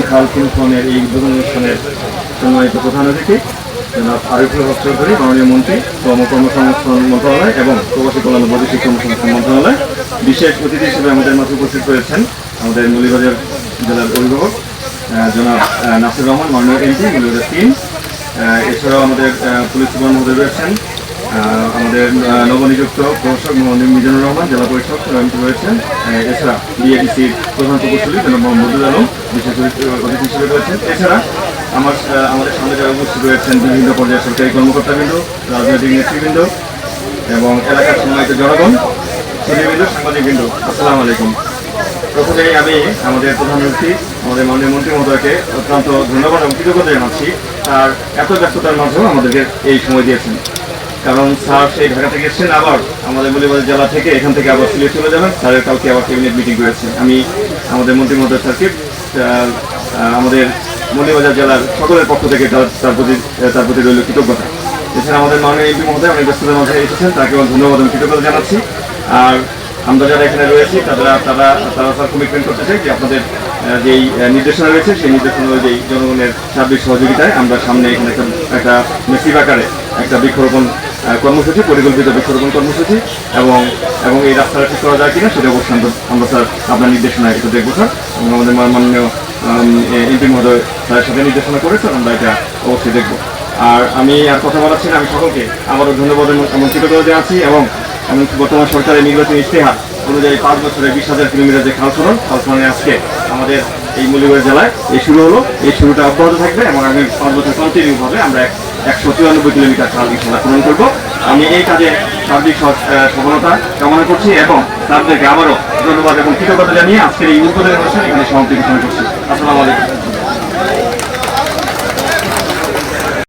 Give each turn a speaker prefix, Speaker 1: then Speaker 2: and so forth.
Speaker 1: খাল কিংফনের এই উদ্বোধন অনুষ্ঠানের সম্মানিত প্রধান অতিথি জনাব আরিফুল হক চৌধুরী, মাননীয় মন্ত্রী, শ্রম কর্মসংস্থান মন্ত্রণালয় এবং প্রবাসী কল্যাণ ও বৈদেশিক কর্মসংস্থান মন্ত্রণালয়। বিশেষ অতিথি হিসেবে আমাদের মাঝে উপস্থিত রয়েছেন আমাদের মৌলভীবাজার জেলার অভিভাবক জনাব নাসির রহমান, মাননীয় এমপি মৌলভীবাজার 3। এছাড়াও আমাদের পুলিশ সুপার মহোদয় রয়েছেন, আমাদের নবনিযুক্ত প্রশাসক মোহাম্মদ মিজানুর রহমান, জেলা পরিষদ রয়েছেন। এছাড়া বিএডিসির প্রধান প্রকৌশলী জনাব মোহাম্মদুল আলম বিশেষ অতিথি হিসেবে রয়েছেন। এছাড়া আমাদের সামনে যারা উপস্থিত রয়েছেন বিভিন্ন পর্যায়ের সরকারি কর্মকর্তাবৃন্দ, রাজনৈতিক নেতৃবৃন্দ এবং এলাকার সম্মানিত জনগণ, সুধীবৃন্দ, সাংবাদিকবৃন্দ, আসসালামু আলাইকুম। প্রথমেই আমি আমাদের প্রধান অতিথি আমাদের মাননীয় মন্ত্রী মহোদয়কে অত্যন্ত ধন্যবাদ এবং কৃতজ্ঞতা জানাচ্ছি। তার এত ব্যস্ততার মাঝেও আমাদেরকে এই সময় দিয়েছেন, কারণ স্যার সেই ঢাকা থেকে এসেছেন, আবার আমাদের মৌলভীবাজার জেলা থেকে এখান থেকে আবার সিলেট চলে যাবেন। স্যারের কালকে আবার ক্যাবিনেট মিটিং রয়েছে। আমি আমাদের মন্ত্রী মহোদয় স্যারকে আমাদের মৌলভীবাজার জেলার সকলের পক্ষ থেকে তার প্রতি রইল কৃতজ্ঞতা। এছাড়া আমাদের মাননীয় এমপি মহোদয় অনেক ব্যস্ততার মাঝে এসেছেন, তাকেও ধন্যবাদ এবং কৃতজ্ঞতা জানাচ্ছি। আর আমরা যারা এখানে রয়েছি তারা কমিটমেন্ট করতে চাই যে আপনাদের যেই নির্দেশনা রয়েছে সেই নির্দেশনা অনুযায়ী জনগণের সার্বিক সহযোগিতায় আমরা সামনে এখানে একটা মেসিভ আকারে একটা বৃক্ষরোপণ কর্মসূচি, পরিকল্পিত বৃক্ষরোপণ কর্মসূচি এবং এই রাস্তাটা ঠিক করা যায় কিনা সেটা অবশ্যই আমরা স্যার আপনার নির্দেশনায় এটা দেখবো স্যার, এবং আমাদের মাননীয় এমপি মহোদয় তাদের সাথে নির্দেশনা করে স্যার আমরা এটা অবশ্যই দেখবো। আর আমি আর কথা বলাচ্ছি না, আমি সকলকে আবারও ধন্যবাদ এবং কৃতজ্ঞতা জানাচ্ছি। এবং বর্তমান সরকারের নির্বাচনী ইশতেহার অনুযায়ী 5 বছরে 20,000 কিলোমিটার যে খালখননে আজকে আমাদের এই মৌলভীবাজার জেলায় এই শুরু হলো, এই শুরুটা অব্যাহত থাকবে এবং আগামী 5 বছর কন্টিনিউভাবে আমরা 194 কিলোমিটার খাল ইনশাআল্লাহ পূরণ করবো। আমি এই কাজে সার্বিক সফলতা কামনা করছি এবং তাদেরকে আবারও ধন্যবাদ এবং কৃতজ্ঞতা জানিয়ে আজকের এই উদ্বোধনী অনুষ্ঠান এখানে সমাপ্তি ঘোষণা করছি। আসসালামু আলাইকুম।